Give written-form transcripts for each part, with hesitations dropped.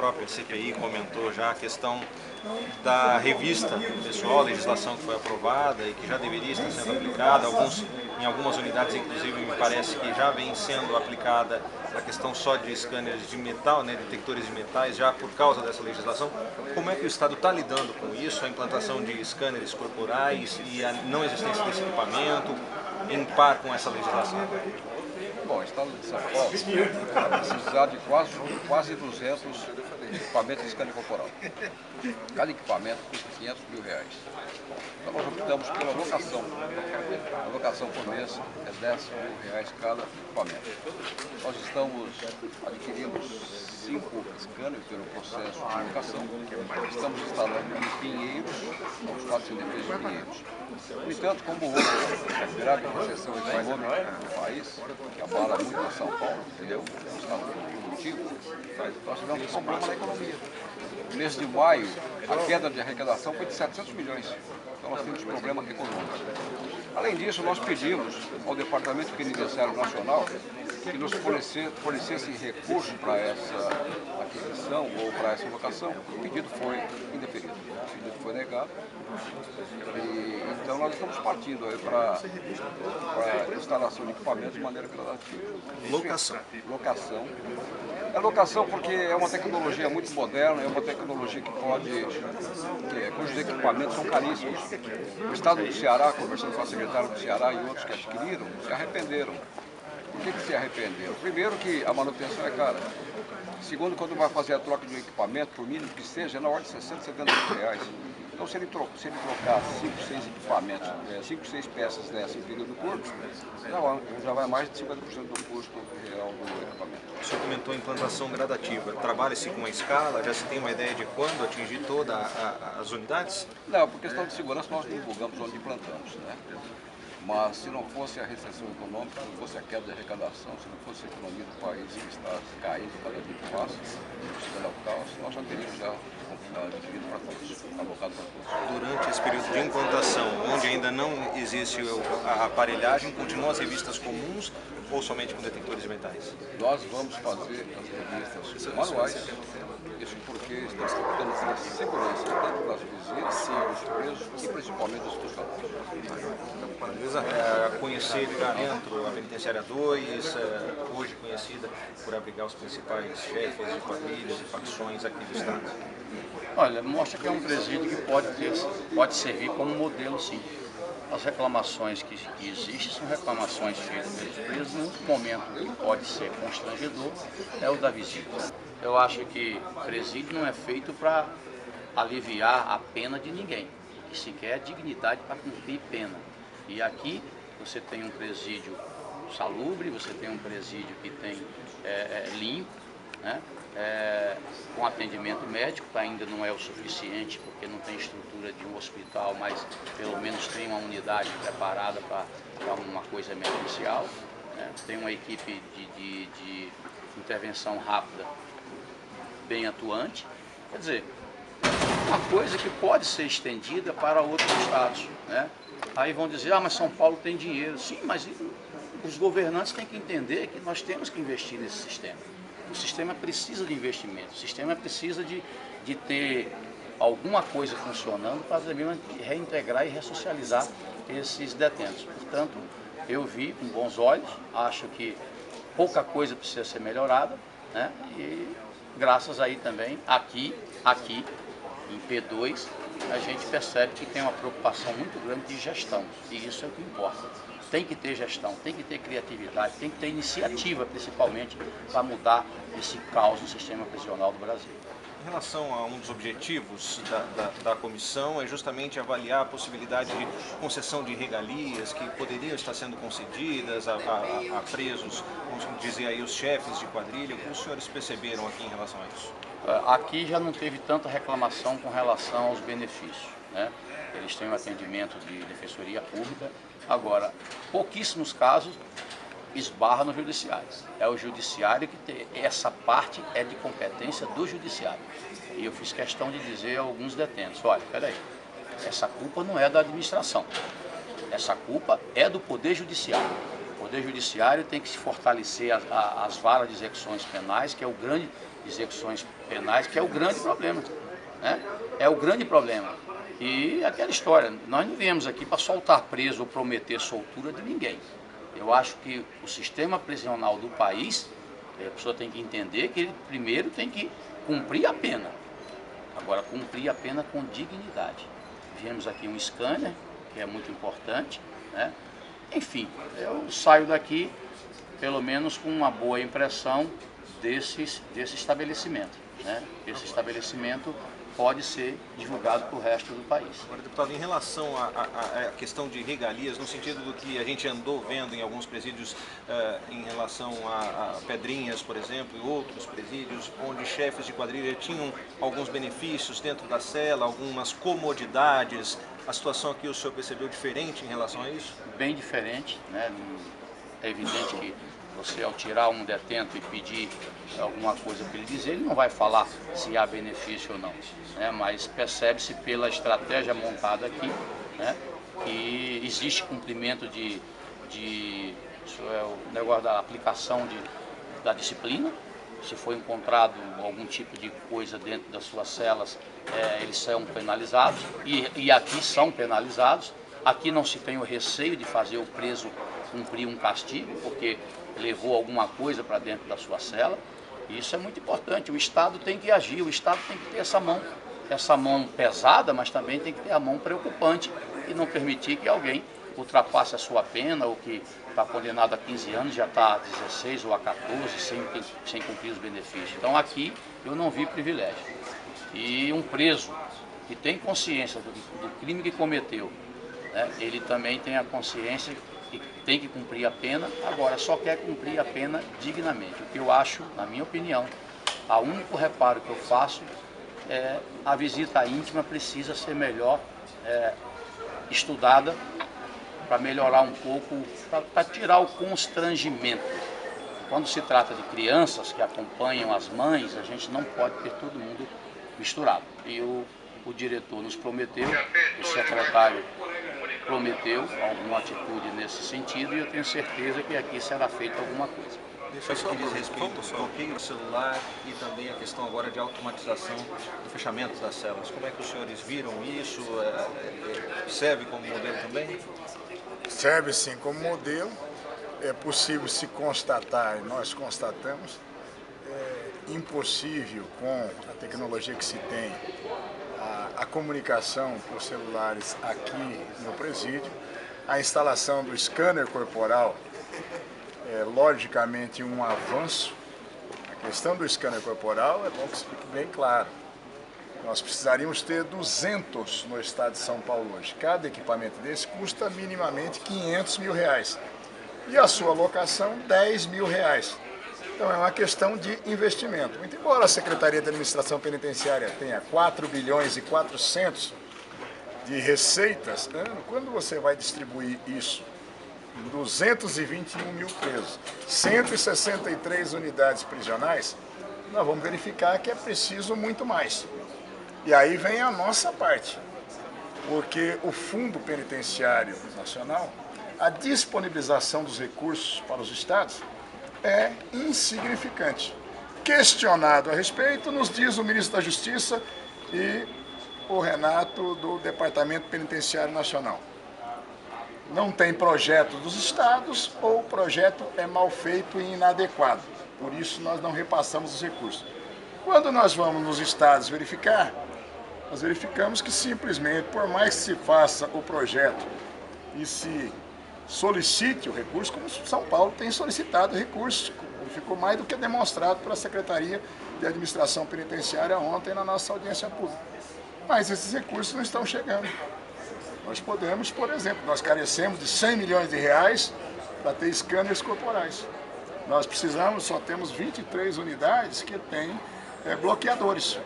própria CPI comentou já a questão da revista pessoal, a legislação que foi aprovada e que já deveria estar sendo aplicada, em algumas unidades inclusive me parece que já vem sendo aplicada a questão só de scanners de metal, né, detectores de metais, já por causa dessa legislação. Como é que o Estado está lidando com isso, a implantação de scanners corporais e a não existência desse equipamento, em par com essa legislação? Bom, o Estado de São Paulo vai precisar de quase 200 equipamentos de scanner corporal. Cada equipamento custa R$500 mil. Então nós optamos pela locação. A locação por mês é R$10 mil cada equipamento. Nós adquirimos 5 scanners pelo processo de locação. Estamos instalando em Pinheiros, aos 4 defesas de Pinheiros. No entanto, como houve a grave recessão econômica do país, que abala muito a São Paulo, entendeu? O estado produtivo, nós tivemos um problema na economia. No mês de maio, a queda de arrecadação foi de 700 milhões. Então nós temos problema econômico. Além disso, nós pedimos ao Departamento Penitenciário Nacional que nos fornecesse recursos para essa aquisição ou para essa locação. O pedido foi indeferido, o pedido foi negado. Então nós estamos partindo aí para instalação de equipamentos de maneira gradativa. Locação. Locação. É locação porque é uma tecnologia muito moderna, é uma tecnologia cujos equipamentos são caríssimos. O Estado do Ceará, conversando com a secretária do Ceará e outros que adquiriram, se arrependeram. Por que se arrependeram? Primeiro que a manutenção é cara. Segundo, quando vai fazer a troca de um equipamento, por mínimo que seja, é na ordem de 60, 70 mil. Então, se ele trocar 5, 6 equipamentos, 5, 6 peças dessa em período curto, já vai mais de 50% do custo real do equipamento. O senhor comentou a implantação gradativa. Trabalha-se com uma escala? Já se tem uma ideia de quando atingir todas as unidades? Não, por questão de segurança nós não divulgamos onde implantamos, né? Mas se não fosse a recessão econômica, se não fosse a queda de arrecadação, se não fosse a economia do país que está caindo cada dia que passa, chegando ao caos, nós já teríamos adquirido para todos, alocado para todos. Durante esse período de implantação, onde ainda não existe a aparelhagem, continuam as revistas comuns ou somente com detectores de metais? Nós vamos fazer as revistas manuais, isso porque estamos captando a segurança tanto das visitas, dos presos e principalmente dos funcionários. Conhecer cá dentro a Penitenciária 2, hoje conhecida por abrigar os principais chefes de quadrilhas e facções aqui do Estado. Olha, mostra que é um presídio que pode servir como modelo, sim. As reclamações que existem são reclamações feitas pelos presos. No momento que pode ser constrangedor é o da visita. Eu acho que presídio não é feito para aliviar a pena de ninguém. O que se quer é dignidade para cumprir pena. E aqui você tem um presídio salubre, você tem um presídio que tem limpo, né? Com atendimento médico, que ainda não é o suficiente, porque não tem estrutura de um hospital, mas pelo menos tem uma unidade preparada para uma coisa emergencial, né? Tem uma equipe de intervenção rápida bem atuante. Quer dizer, uma coisa que pode ser estendida para outros estados, né? Aí vão dizer, mas São Paulo tem dinheiro. Sim, mas os governantes têm que entender que nós temos que investir nesse sistema. O sistema precisa de investimento, o sistema precisa de ter alguma coisa funcionando para reintegrar e ressocializar esses detentos. Portanto, eu vi com bons olhos, acho que pouca coisa precisa ser melhorada, né? E graças aí também, aqui em P2, a gente percebe que tem uma preocupação muito grande de gestão, e isso é o que importa. Tem que ter gestão, tem que ter criatividade, tem que ter iniciativa, principalmente, para mudar esse caos no sistema prisional do Brasil. Em relação a um dos objetivos da comissão, é justamente avaliar a possibilidade de concessão de regalias que poderiam estar sendo concedidas a presos, vamos dizer aí, os chefes de quadrilha. O que os senhores perceberam aqui em relação a isso? Aqui já não teve tanta reclamação com relação aos benefícios, né? Eles têm um atendimento de defensoria pública. Agora, pouquíssimos casos esbarra no judiciário. É o judiciário que tem, essa parte é de competência do judiciário. E eu fiz questão de dizer a alguns detentos, olha, peraí, essa culpa não é da administração, essa culpa é do Poder Judiciário. O Poder Judiciário tem que se fortalecer as varas de execuções penais, que é o grande execuções penais, que é o grande problema, né? É o grande problema. E aquela história, nós não viemos aqui para soltar preso ou prometer soltura de ninguém. Eu acho que o sistema prisional do país, a pessoa tem que entender que ele primeiro tem que cumprir a pena. Agora, cumprir a pena com dignidade. Viemos aqui um scanner, que é muito importante, né? Enfim, eu saio daqui pelo menos com uma boa impressão desse estabelecimento, né? Esse estabelecimento pode ser divulgado para o resto do país. Agora, deputado, em relação à questão de regalias, no sentido do que a gente andou vendo em alguns presídios em relação a Pedrinhas, por exemplo, e outros presídios, onde chefes de quadrilha tinham alguns benefícios dentro da cela, algumas comodidades, a situação aqui o senhor percebeu diferente em relação a isso? Bem diferente, né? É evidente que você, ao tirar um detento e pedir alguma coisa para ele dizer, ele não vai falar se há benefício ou não, né? Mas percebe-se pela estratégia montada aqui, né, que existe cumprimento isso é o negócio da aplicação da disciplina. Se for encontrado algum tipo de coisa dentro das suas celas, eles são penalizados, e aqui são penalizados. Aqui não se tem o receio de fazer o preso cumprir um castigo, porque levou alguma coisa para dentro da sua cela. Isso é muito importante. O Estado tem que agir, o Estado tem que ter essa mão pesada, mas também tem que ter a mão preocupante e não permitir que alguém ultrapasse a sua pena, ou que está condenado a 15 anos, já está a 16 ou a 14, sem cumprir os benefícios. Então aqui eu não vi privilégio. E um preso que tem consciência do crime que cometeu, né, ele também tem a consciência que tem que cumprir a pena, agora só quer cumprir a pena dignamente. O que eu acho, na minha opinião, o único reparo que eu faço é a visita íntima precisa ser melhor estudada, para melhorar um pouco, para tirar o constrangimento. Quando se trata de crianças que acompanham as mães, a gente não pode ter todo mundo misturado. E o diretor nos prometeu, o secretário prometeu alguma atitude nesse sentido, e eu tenho certeza que aqui será feita alguma coisa. Deixa eu só dizer respeito ao bloqueio do celular e também a questão agora de automatização do fechamento das celas. Como é que os senhores viram isso? Serve como modelo também? Serve sim como modelo. É possível se constatar, e nós constatamos, impossível com a tecnologia que se tem, a comunicação por celulares aqui no presídio. A instalação do scanner corporal é logicamente um avanço. A questão do scanner corporal é bom que fique bem claro. Nós precisaríamos ter 200 no estado de São Paulo hoje. Cada equipamento desse custa minimamente R$500 mil. E a sua locação, R$10 mil. Então é uma questão de investimento. Muito embora a Secretaria de Administração Penitenciária tenha 4 bilhões e 400 de receitas ano, quando você vai distribuir isso em 221 mil presos, 163 unidades prisionais, nós vamos verificar que é preciso muito mais. E aí vem a nossa parte, porque o Fundo Penitenciário Nacional, a disponibilização dos recursos para os estados é insignificante. Questionado a respeito, nos diz o ministro da Justiça e o Renato do Departamento Penitenciário Nacional. Não tem projeto dos estados ou o projeto é mal feito e inadequado. Por isso nós não repassamos os recursos. Quando nós vamos nos estados verificar, nós verificamos que simplesmente, por mais que se faça o projeto e se solicite o recurso, como São Paulo tem solicitado recursos, ficou mais do que demonstrado pela Secretaria de Administração Penitenciária ontem na nossa audiência pública. Mas esses recursos não estão chegando. Nós podemos, por exemplo, nós carecemos de R$100 milhões para ter scanners corporais. Nós precisamos, só temos 23 unidades que têm bloqueadores.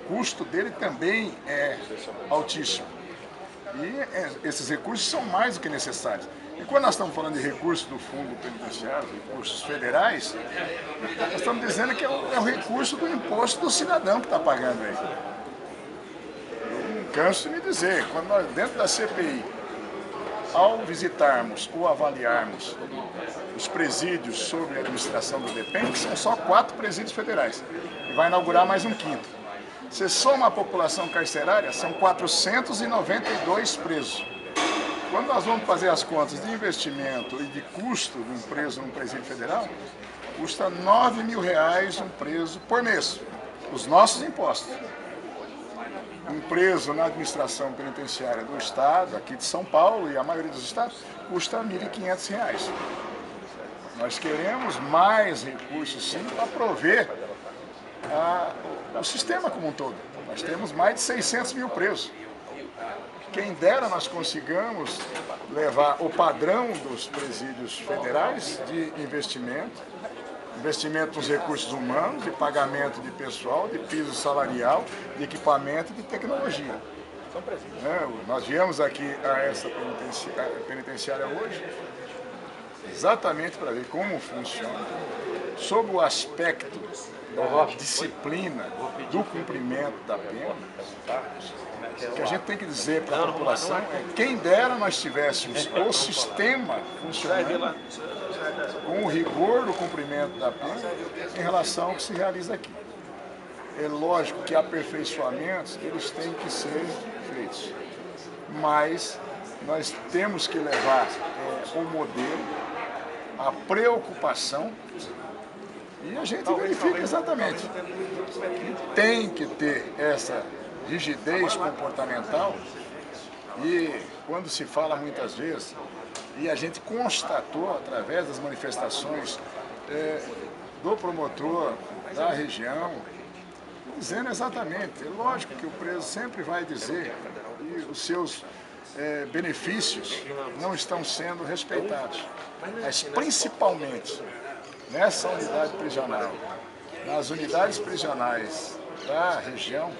O custo dele também é altíssimo. E esses recursos são mais do que necessários. E quando nós estamos falando de recursos do Fundo Penitenciário, recursos federais, nós estamos dizendo que é o recurso do imposto do cidadão que está pagando aí. Eu não canso de me dizer, quando nós, dentro da CPI, ao visitarmos ou avaliarmos os presídios sob a administração do DEPEN, que são só 4 presídios federais, e vai inaugurar mais um 5º. Você soma a população carcerária, são 492 presos. Quando nós vamos fazer as contas de investimento e de custo de um preso num presídio federal, custa R$ 9.000 um preso por mês, os nossos impostos. Um preso na administração penitenciária do Estado, aqui de São Paulo e a maioria dos estados, custa R$ 1.500. Nós queremos mais recursos, sim, para prover o sistema como um todo. Nós temos mais de 600 mil presos. Quem dera nós consigamos levar o padrão dos presídios federais de investimento nos recursos humanos, de pagamento de pessoal, de piso salarial, de equipamento e de tecnologia. Nós viemos aqui a essa penitenciária hoje exatamente para ver como funciona, sob o aspecto da disciplina, do cumprimento da pena. O que a gente tem que dizer para a população é que quem dera nós tivéssemos o sistema funcionando com o rigor do cumprimento da pena em relação ao que se realiza aqui. É lógico que aperfeiçoamentos eles têm que ser feitos, mas nós temos que levar o modelo, a preocupação, e a gente verifica exatamente que tem que ter essa rigidez comportamental. E quando se fala muitas vezes, e a gente constatou através das manifestações do promotor da região, dizendo exatamente, é lógico que o preso sempre vai dizer que os seus benefícios não estão sendo respeitados, mas principalmente nessa unidade prisional, nas unidades prisionais da região,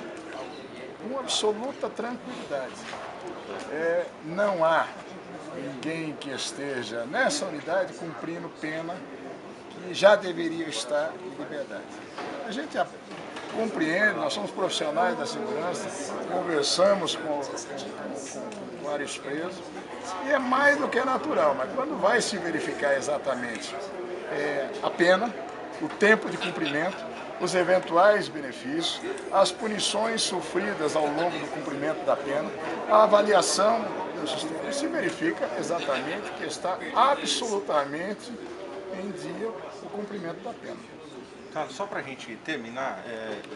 com absoluta tranquilidade. Não há ninguém que esteja nessa unidade cumprindo pena que já deveria estar em liberdade. A gente compreende, nós somos profissionais da segurança, conversamos com vários presos, e é mais do que natural, mas quando vai se verificar exatamente a pena, o tempo de cumprimento, os eventuais benefícios, as punições sofridas ao longo do cumprimento da pena, a avaliação do sistema, se verifica exatamente que está absolutamente em dia o cumprimento da pena. Tá, só para a gente terminar,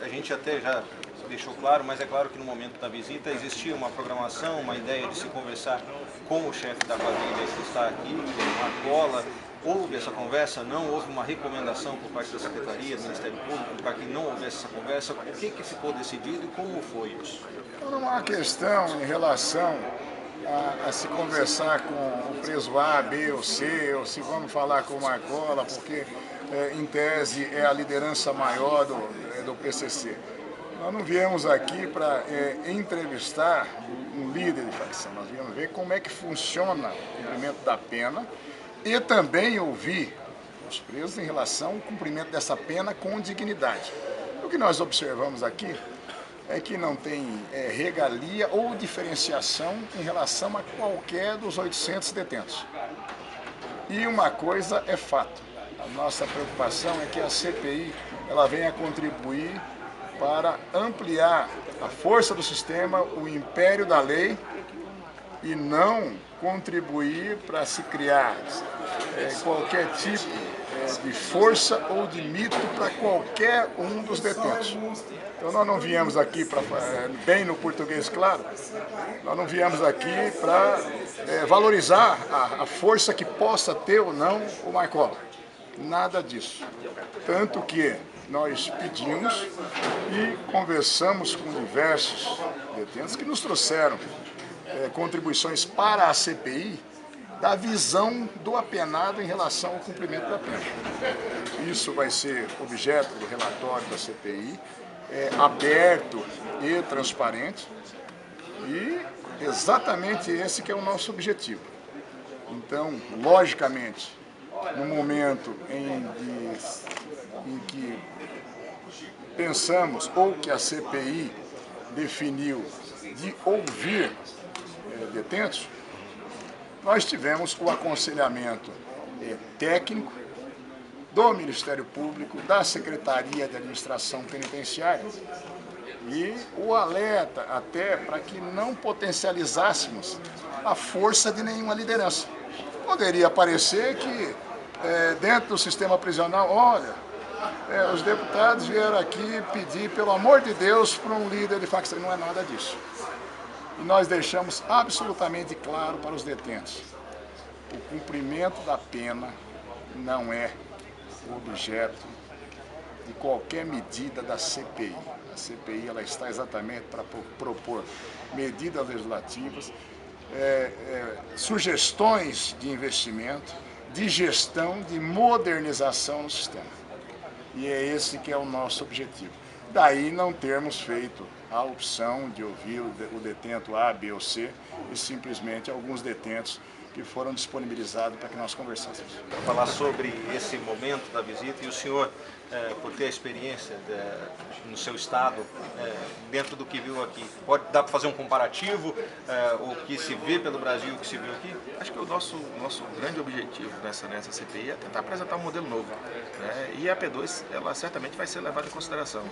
a gente até já deixou claro, mas é claro que no momento da visita existia uma programação, uma ideia de se conversar com o chefe da quadrilha que está aqui, com a cola. Houve essa conversa? Não houve uma recomendação por parte da Secretaria, do Ministério Público, para que não houvesse essa conversa? O que ficou decidido e como foi isso? Não há questão em relação a se conversar com o preso A, B ou C, ou se vamos falar com o Marcola, porque em tese é a liderança maior do PCC. Nós não viemos aqui para entrevistar um líder de facção, nós viemos ver como é que funciona o cumprimento da pena e também ouvir os presos em relação ao cumprimento dessa pena com dignidade. O que nós observamos aqui é que não tem regalia ou diferenciação em relação a qualquer dos 800 detentos. E uma coisa é fato, a nossa preocupação é que a CPI ela venha contribuir para ampliar a força do sistema, o império da lei, e não contribuir para se criar qualquer tipo de força ou de mito para qualquer um dos detentos. Então nós não viemos aqui para, bem no português claro, nós não viemos aqui para valorizar a força que possa ter ou não o Marcola. Nada disso. Tanto que nós pedimos e conversamos com diversos detentos que nos trouxeram contribuições para a CPI da visão do apenado em relação ao cumprimento da pena. Isso vai ser objeto do relatório da CPI, aberto e transparente, e exatamente esse que é o nosso objetivo. Então, logicamente, no momento em que pensamos, ou que a CPI definiu, de ouvir detentos, nós tivemos o aconselhamento técnico do Ministério Público, da Secretaria de Administração Penitenciária e o alerta até para que não potencializássemos a força de nenhuma liderança. Poderia parecer que dentro do sistema prisional, olha, os deputados vieram aqui pedir, pelo amor de Deus, para um líder de facção. Não é nada disso. E nós deixamos absolutamente claro para os detentos: o cumprimento da pena não é objeto de qualquer medida da CPI. A CPI ela está exatamente para propor medidas legislativas, sugestões de investimento, de gestão, de modernização no sistema. E é esse que é o nosso objetivo. Daí não termos feito a opção de ouvir o detento A, B ou C e simplesmente alguns detentos que foram disponibilizados para que nós conversássemos. Para falar sobre esse momento da visita, e o senhor, por ter a experiência no seu estado, dentro do que viu aqui, dá para fazer um comparativo, o que se vê pelo Brasil e o que se viu aqui? Acho que o nosso grande objetivo nessa CPI é tentar apresentar um modelo novo, né? E a P2 ela certamente vai ser levada em consideração.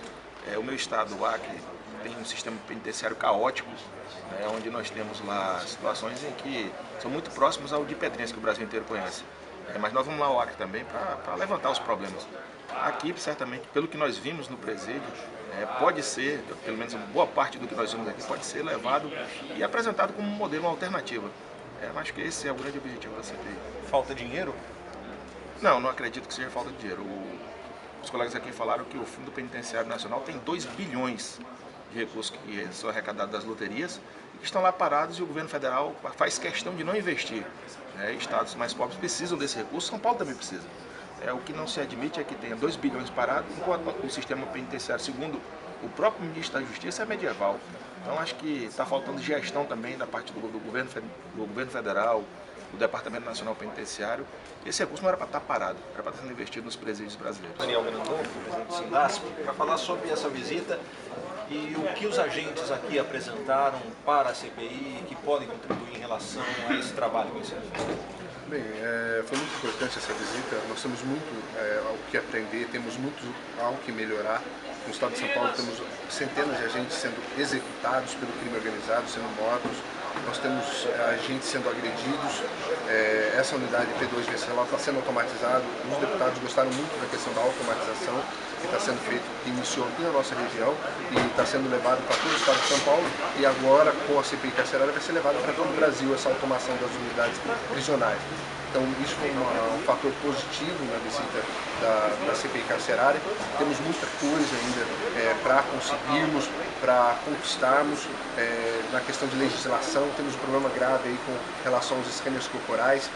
O meu estado, o Acre, tem um sistema penitenciário caótico, né, onde nós temos lá situações em que são muito próximos ao de Pedrense, que o Brasil inteiro conhece. Mas nós vamos lá ao Acre também para levantar os problemas. Aqui, certamente, pelo que nós vimos no presídio, pode ser, pelo menos uma boa parte do que nós vimos aqui, pode ser levado e apresentado como um modelo, uma alternativa. Acho que esse é o grande objetivo da CPI. Falta dinheiro? Não acredito que seja falta de dinheiro. Os colegas aqui falaram que o Fundo Penitenciário Nacional tem 2 bilhões de recursos que são arrecadados das loterias e que estão lá parados, e o governo federal faz questão de não investir. Estados mais pobres precisam desse recurso, São Paulo também precisa. O que não se admite é que tenha 2 bilhões parados, enquanto o sistema penitenciário, segundo o próprio ministro da Justiça, é medieval. Então acho que está faltando gestão também da parte do governo federal, do Departamento Nacional Penitenciário. Esse recurso não era para estar parado, era para estar sendo investido nos presídios brasileiros. Daniel Grandon, presidente do Sindasp, para falar sobre essa visita e o que os agentes aqui apresentaram para a CPI que podem contribuir em relação a esse trabalho que você fez. Bem, foi muito importante essa visita. Nós temos muito ao que aprender, temos muito ao que melhorar. No estado de São Paulo temos centenas de agentes sendo executados pelo crime organizado, sendo mortos. Nós temos agentes sendo agredidos. Essa unidade P2 ela está sendo automatizada. Os deputados gostaram muito da questão da automatização que está sendo feito, que iniciou aqui na nossa região e está sendo levado para todo o estado de São Paulo, e agora com a CPI carcerária vai ser levado para todo o Brasil essa automação das unidades prisionais. Então isso foi um fator positivo na visita da CPI carcerária. Temos muita coisa ainda para conseguirmos, para conquistarmos na questão de legislação. Temos um problema grave aí com relação aos escâneres corporais.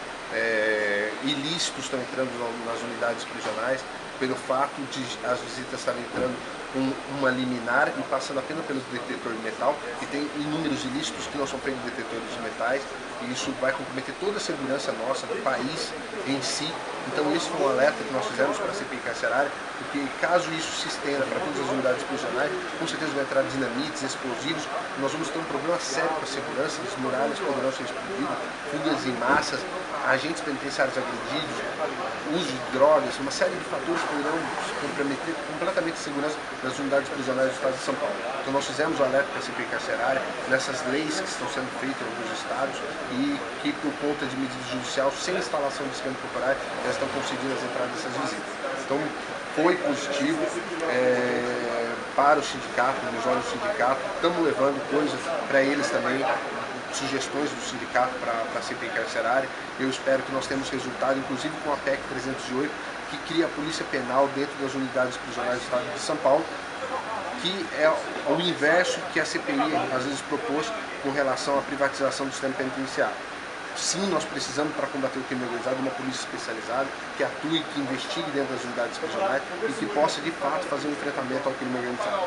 Ilícitos estão entrando nas unidades prisionais, pelo fato de as visitas estarem entrando com uma liminar e passando apenas pelo detetor de metal, e tem inúmeros ilícitos que não são pegos detectores de metais, e isso vai comprometer toda a segurança nossa, do país em si. Então esse foi um alerta que nós fizemos para a CPI carcerária, porque caso isso se estenda para todas as unidades prisionais, com certeza vai entrar dinamites, explosivos, nós vamos ter um problema sério com a segurança, as muralhas poderão ser explodidas, fugas em massas, agentes penitenciários agredidos, uso de drogas, uma série de fatores poderão comprometer completamente a segurança das unidades prisionais do estado de São Paulo. Então nós fizemos o alerta para a CPI carcerária nessas leis que estão sendo feitas em alguns estados e que, por conta de medida judicial, sem instalação de escândalo corporais, elas estão concedidas as entradas dessas visitas. Então foi positivo para o sindicato, nos olhos do sindicato, estamos levando coisas para eles também, sugestões do sindicato para a CPI carcerária. Eu espero que nós tenhamos resultado, inclusive com a PEC 308, que cria a polícia penal dentro das unidades prisionais do estado de São Paulo, que é o inverso que a CPI às vezes propôs com relação à privatização do sistema penitenciário. Sim, nós precisamos, para combater o crime organizado, de uma polícia especializada que atue, que investigue dentro das unidades prisionais e que possa, de fato, fazer um enfrentamento ao crime organizado.